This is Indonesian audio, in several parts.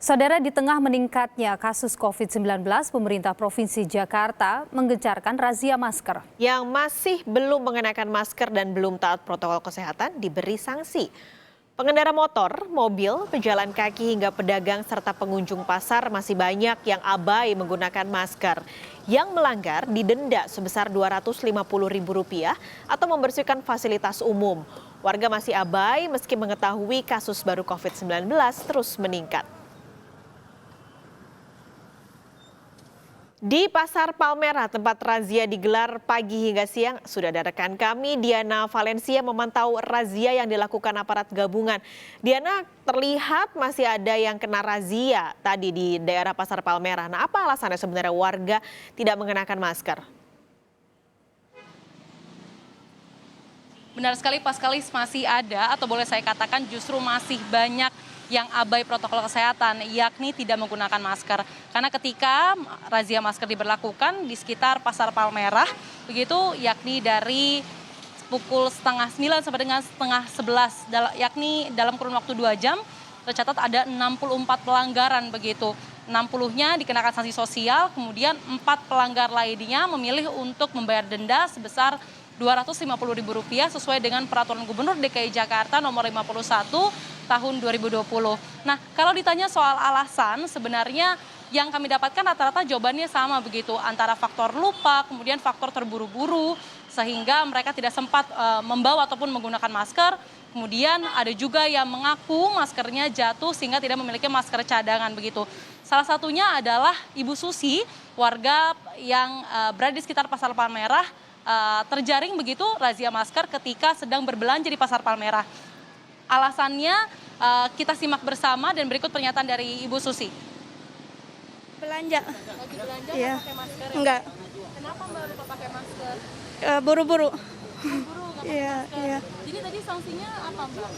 Saudara, di tengah meningkatnya kasus COVID-19, pemerintah Provinsi Jakarta menggencarkan razia masker. Yang masih belum mengenakan masker dan belum taat protokol kesehatan diberi sanksi. Pengendara motor, mobil, pejalan kaki hingga pedagang serta pengunjung pasar masih banyak yang abai menggunakan masker. Yang melanggar didenda sebesar Rp250.000 atau membersihkan fasilitas umum. Warga masih abai meski mengetahui kasus baru COVID-19 terus meningkat. Di Pasar Palmerah, tempat razia digelar pagi hingga siang, sudah ada rekan kami, Diana Valencia, memantau razia yang dilakukan aparat gabungan. Diana, terlihat masih ada yang kena razia tadi di daerah Pasar Palmerah. Nah, apa alasannya sebenarnya warga tidak mengenakan masker? Benar sekali, Paskalis, masih ada atau boleh saya katakan justru masih banyak yang abai protokol kesehatan, yakni tidak menggunakan masker. Karena ketika razia masker diberlakukan di sekitar Pasar Palmerah, begitu yakni dari pukul setengah 9 sampai dengan setengah 11, yakni dalam kurun waktu 2 jam, tercatat ada 64 pelanggaran begitu. 60-nya dikenakan sanksi sosial, kemudian 4 pelanggar lainnya memilih untuk membayar denda sebesar Rp250.000 sesuai dengan Peraturan Gubernur DKI Jakarta nomor 51 tahun 2020. Nah, kalau ditanya soal alasan, sebenarnya yang kami dapatkan rata-rata jawabannya sama begitu, antara faktor lupa, kemudian faktor terburu-buru, sehingga mereka tidak sempat membawa ataupun menggunakan masker. Kemudian ada juga yang mengaku maskernya jatuh sehingga tidak memiliki masker cadangan begitu. Salah satunya adalah Ibu Susi, warga yang berada di sekitar Pasar Palmerah, terjaring begitu razia masker ketika sedang berbelanja di Pasar Palmerah. Alasannya kita simak bersama dan berikut pernyataan dari Ibu Susi. Belanja. Lagi belanja Iya. pakai masker? Enggak. Kenapa Mbak lupa pakai masker? Buru-buru. Buru nggak pakai Iya, masker. iya. Jadi tadi sanksinya apa Mbak?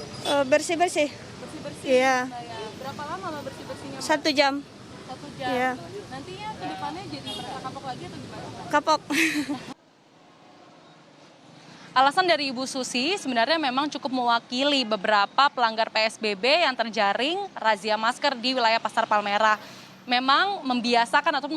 Bersih-bersih. Bersih-bersih. Iya. Mbak, ya. Berapa lama Mbak bersih-bersihnya Mbak? 1 jam. 1 jam. Iya. Nantinya ke depannya jadi mereka kapok lagi atau gimana? Kapok. Alasan dari Ibu Susi sebenarnya memang cukup mewakili beberapa pelanggar PSBB yang terjaring razia masker di wilayah Pasar Palmerah. Memang membiasakan atau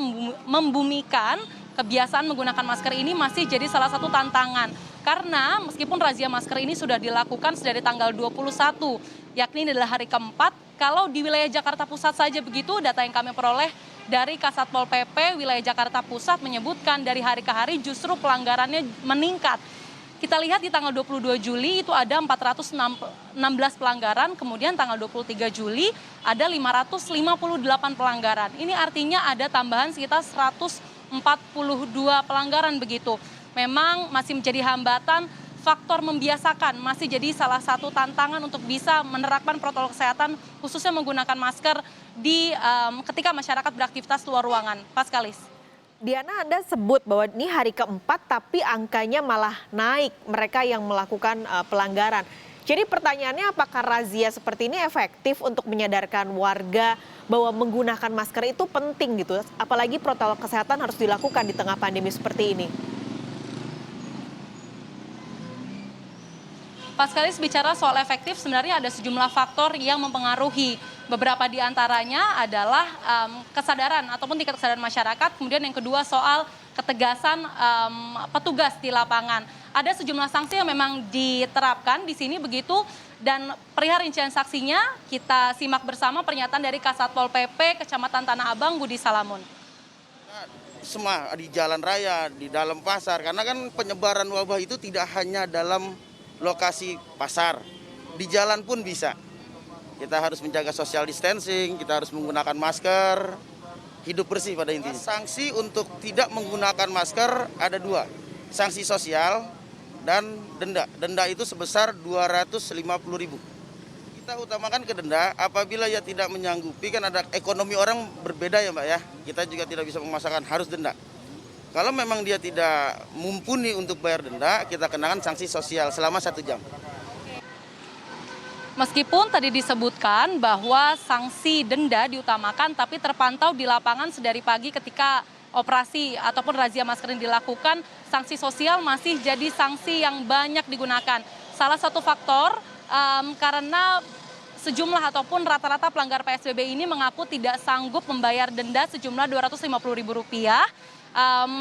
membumikan kebiasaan menggunakan masker ini masih jadi salah satu tantangan. Karena meskipun razia masker ini sudah dilakukan dari tanggal 21, yakni adalah hari keempat, kalau di wilayah Jakarta Pusat saja begitu, data yang kami peroleh dari Kasatpol PP wilayah Jakarta Pusat menyebutkan dari hari ke hari justru pelanggarannya meningkat. Kita lihat di tanggal 22 Juli itu ada 416 pelanggaran, kemudian tanggal 23 Juli ada 558 pelanggaran. Ini artinya ada tambahan sekitar 142 pelanggaran begitu. Memang masih menjadi hambatan, faktor membiasakan masih jadi salah satu tantangan untuk bisa menerapkan protokol kesehatan khususnya menggunakan masker di ketika masyarakat beraktivitas luar ruangan. Paskalis. Diana, Anda sebut bahwa ini hari keempat tapi angkanya malah naik mereka yang melakukan pelanggaran. Jadi pertanyaannya, apakah razia seperti ini efektif untuk menyadarkan warga bahwa menggunakan masker itu penting gitu, apalagi protokol kesehatan harus dilakukan di tengah pandemi seperti ini? Paskalis, bicara soal efektif, sebenarnya ada sejumlah faktor yang mempengaruhi. Beberapa di antaranya adalah kesadaran ataupun tingkat kesadaran masyarakat. Kemudian yang kedua soal ketegasan petugas di lapangan. Ada sejumlah sanksi yang memang diterapkan di sini begitu. Dan perihal rincian saksinya kita simak bersama pernyataan dari Kasatpol PP Kecamatan Tanah Abang, Budi Salamun. Semua di jalan raya, di dalam pasar. Karena kan penyebaran wabah itu tidak hanya dalam lokasi pasar, di jalan pun bisa. Kita harus menjaga social distancing, kita harus menggunakan masker, hidup bersih pada intinya. Sanksi untuk tidak menggunakan masker ada 2, sanksi sosial dan denda. Denda itu sebesar Rp250.000. Kita utamakan ke denda, apabila ia tidak menyanggupi, kan ada ekonomi orang berbeda ya Mbak ya, kita juga tidak bisa memaksakan harus denda. Kalau memang dia tidak mumpuni untuk bayar denda, kita kenakan sanksi sosial selama 1 jam. Meskipun tadi disebutkan bahwa sanksi denda diutamakan, tapi terpantau di lapangan sedari pagi ketika operasi ataupun razia masker yang dilakukan, sanksi sosial masih jadi sanksi yang banyak digunakan. Salah satu faktor karena sejumlah ataupun rata-rata pelanggar PSBB ini mengaku tidak sanggup membayar denda sejumlah Rp250.000,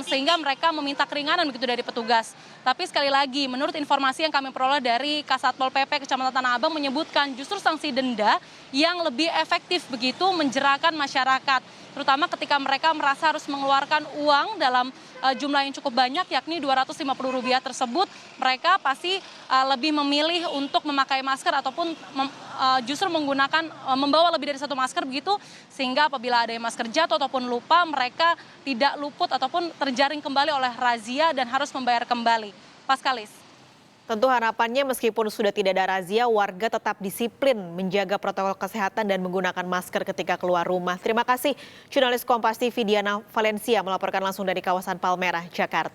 sehingga mereka meminta keringanan begitu dari petugas. Tapi sekali lagi, menurut informasi yang kami peroleh dari Kasatpol PP Kecamatan Tanah Abang menyebutkan justru sanksi denda yang lebih efektif begitu menjerahkan masyarakat, terutama ketika mereka merasa harus mengeluarkan uang dalam jumlah yang cukup banyak, yakni Rp250 tersebut, mereka pasti lebih memilih untuk memakai masker ataupun justru membawa lebih dari satu masker begitu, sehingga apabila ada yang masker jatuh ataupun lupa, mereka tidak luput ataupun terjaring kembali oleh razia dan harus membayar kembali. Paskalis. Tentu harapannya meskipun sudah tidak ada razia, warga tetap disiplin menjaga protokol kesehatan dan menggunakan masker ketika keluar rumah. Terima kasih jurnalis Kompas TV Diana Valencia melaporkan langsung dari kawasan Palmerah, Jakarta.